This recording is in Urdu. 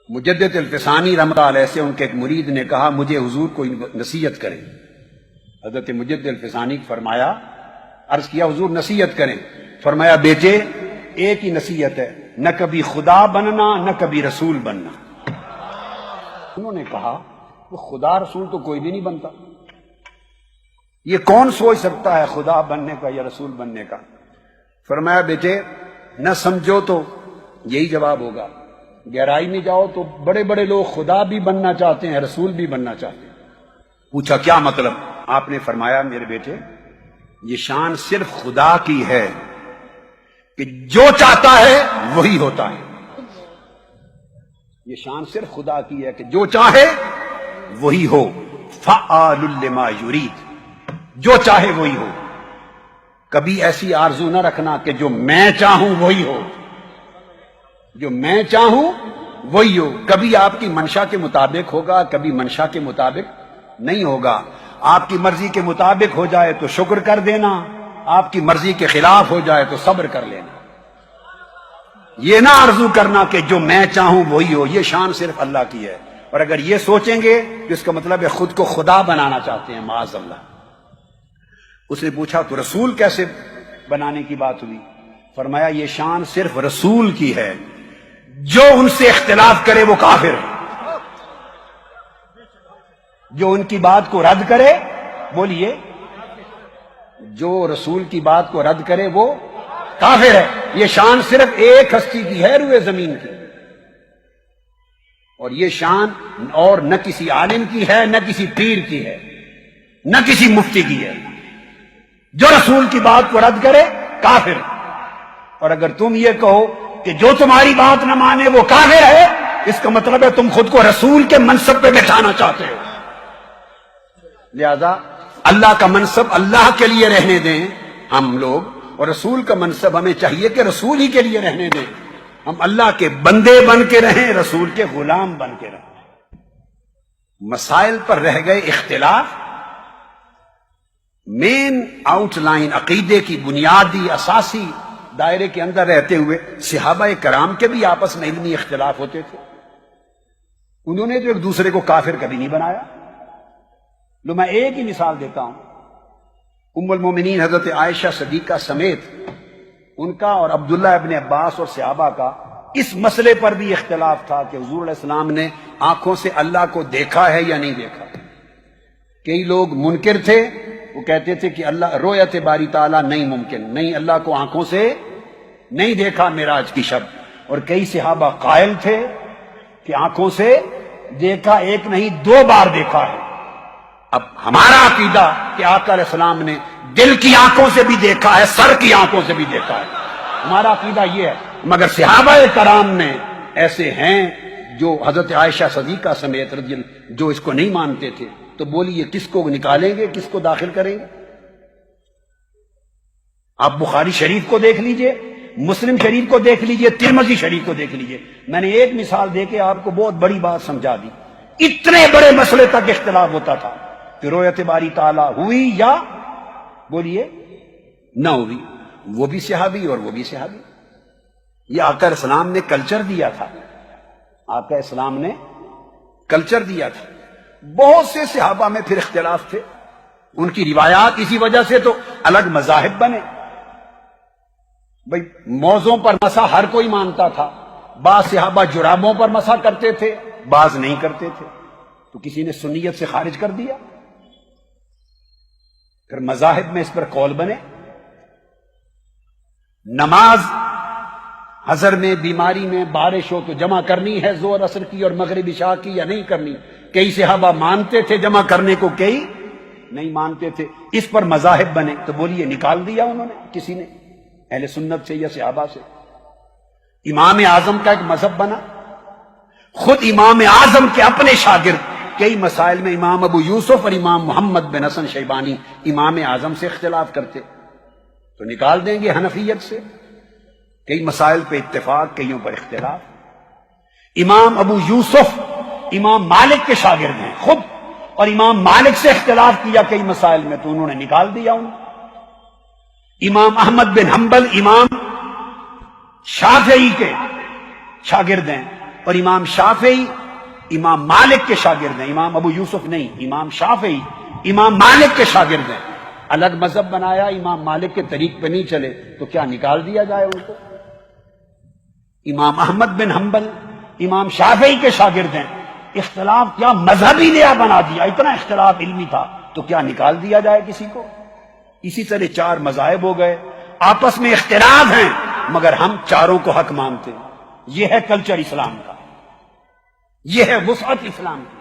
مجدد الفسانی رحمۃ اللہ علیہ سے ان کے ایک مرید نے کہا مجھے حضور کو نصیحت کریں. حضرت مجدد الفسانی فرمایا، عرض کیا حضور نصیحت کریں. فرمایا بیٹے ایک ہی نصیحت ہے، نہ کبھی خدا بننا نہ کبھی رسول بننا. انہوں نے کہا وہ خدا رسول تو کوئی بھی نہیں بنتا، یہ کون سوچ سکتا ہے خدا بننے کا یا رسول بننے کا. فرمایا بیٹے نہ سمجھو تو یہی جواب ہوگا، گہرائی میں جاؤ تو بڑے بڑے لوگ خدا بھی بننا چاہتے ہیں رسول بھی بننا چاہتے ہیں. پوچھا کیا مطلب؟ آپ نے فرمایا میرے بیٹے یہ شان صرف خدا کی ہے کہ جو چاہتا ہے وہی ہوتا ہے. یہ شان صرف خدا کی ہے کہ جو چاہے وہی ہو. فعال لما یرید، جو چاہے وہی ہو. کبھی ایسی آرزو نہ رکھنا کہ جو میں چاہوں وہی ہو، جو میں چاہوں وہی ہو. کبھی آپ کی منشا کے مطابق ہوگا، کبھی منشا کے مطابق نہیں ہوگا. آپ کی مرضی کے مطابق ہو جائے تو شکر کر دینا، آپ کی مرضی کے خلاف ہو جائے تو صبر کر لینا. یہ نہ آرزو کرنا کہ جو میں چاہوں وہی ہو. یہ شان صرف اللہ کی ہے. اور اگر یہ سوچیں گے تو اس کا مطلب ہے خود کو خدا بنانا چاہتے ہیں، معاذ اللہ. اس نے پوچھا تو رسول کیسے بنانے کی بات ہوئی؟ فرمایا یہ شان صرف رسول کی ہے، جو ان سے اختلاف کرے وہ کافر ہے. جو ان کی بات کو رد کرے، بولیے، جو رسول کی بات کو رد کرے وہ کافر ہے. یہ شان صرف ایک ہستی کی ہے روئے زمین کی، اور یہ شان اور نہ کسی عالم کی ہے، نہ کسی پیر کی ہے، نہ کسی مفتی کی ہے. جو رسول کی بات کو رد کرے کافر. اور اگر تم یہ کہو کہ جو تمہاری بات نہ مانے وہ کافر ہے، اس کا مطلب ہے تم خود کو رسول کے منصب پہ بٹھانا چاہتے ہو. لہذا اللہ کا منصب اللہ کے لیے رہنے دیں ہم لوگ، اور رسول کا منصب ہمیں چاہیے کہ رسول ہی کے لیے رہنے دیں. ہم اللہ کے بندے بن کے رہیں، رسول کے غلام بن کے رہیں. مسائل پر رہ گئے اختلاف، مین آؤٹ لائن عقیدے کی بنیادی اساسی دائرے کے اندر رہتے ہوئے صحابہ کرام کے بھی آپس میں علمی اختلاف ہوتے تھے. انہوں نے تو ایک دوسرے کو کافر کبھی نہیں بنایا. لو میں ایک ہی مثال دیتا ہوں. ام المومنین حضرت عائشہ صدیقہ سمیت ان کا اور عبداللہ ابن عباس اور صحابہ کا اس مسئلے پر بھی اختلاف تھا کہ حضور علیہ السلام نے آنکھوں سے اللہ کو دیکھا ہے یا نہیں دیکھا. کئی لوگ منکر تھے، وہ کہتے تھے کہ اللہ رؤیت باری تعالیٰ نہیں ممکن، نہیں اللہ کو آنکھوں سے نہیں دیکھا معراج کی شب. اور کئی صحابہ قائل تھے کہ آنکھوں سے دیکھا، ایک نہیں 2 بار دیکھا ہے. اب ہمارا عقیدہ کہ آقا علیہ السلام نے دل کی آنکھوں سے بھی دیکھا ہے، سر کی آنکھوں سے بھی دیکھا ہے. ہمارا عقیدہ یہ ہے. مگر صحابہ کرام نے ایسے ہیں جو حضرت عائشہ صدیقہ سمیت رضی اللہ جو اس کو نہیں مانتے تھے. تو بولیے کس کو نکالیں گے، کس کو داخل کریں گے؟ آپ بخاری شریف کو دیکھ لیجئے، مسلم شریف کو دیکھ لیجئے، ترمذی شریف کو دیکھ لیجئے. میں نے ایک مثال دے کے آپ کو بہت بڑی بات سمجھا دی. اتنے بڑے مسئلے تک اختلاف ہوتا تھا کہ رؤیت باری تعالیٰ ہوئی یا بولیے نہ ہوئی. وہ بھی صحابی اور وہ بھی صحابی. یہ آقا علیہ السلام نے کلچر دیا تھا. آقا اسلام نے کلچر دیا تھا. بہت سے صحابہ میں پھر اختلاف تھے. ان کی روایات اسی وجہ سے تو الگ مذاہب بنے. بھئی موضوعوں پر مسح ہر کوئی مانتا تھا. بعض صحابہ جرابوں پر مسح کرتے تھے، بعض نہیں کرتے تھے. تو کسی نے سنیت سے خارج کر دیا. پھر مذاہب میں اس پر قول بنے. نماز حضر میں، بیماری میں، بارش ہو تو جمع کرنی ہے ظہر عصر کی اور مغرب عشاء کی یا نہیں کرنی. کئی صحابہ مانتے تھے جمع کرنے کو، کئی نہیں مانتے تھے. اس پر مذاہب بنے. تو بولیے نکال دیا انہوں نے کسی نے اہل سنت سے یا صحابہ سے؟ امام اعظم کا ایک مذہب بنا. خود امام اعظم کے اپنے شاگرد کئی مسائل میں امام ابو یوسف اور امام محمد بن حسن شیبانی امام اعظم سے اختلاف کرتے. تو نکال دیں گے حنفیت سے. کئی مسائل پہ اتفاق، کئیوں پر اختلاف. امام ابو یوسف امام مالک کے شاگرد ہیں خود، اور امام مالک سے اختلاف کیا کئی مسائل میں تو انہوں نے نکال دیا. امام احمد بن حنبل امام شافعی کے شاگرد ہیں، اور امام شافعی امام مالک کے شاگرد ہیں، امام ابو یوسف نہیں، امام شافعی امام مالک کے شاگرد ہیں۔ الگ مذہب بنایا، امام مالک کے طریق پہ نہیں چلے تو کیا نکال دیا جائے ان کو؟ امام احمد بن حنبل امام شافعی کے شاگرد ہیں، اختلاف کیا مذہبی نیا بنا دیا، اتنا اختلاف علمی تھا تو کیا نکال دیا جائے کسی کو؟ اسی طرح 4 مذاہب ہو گئے، آپس میں اختلاف ہیں مگر ہم چاروں کو حق مانتے ہیں۔ یہ ہے کلچر اسلام کا، یہ ہے وسعت اسلام کی۔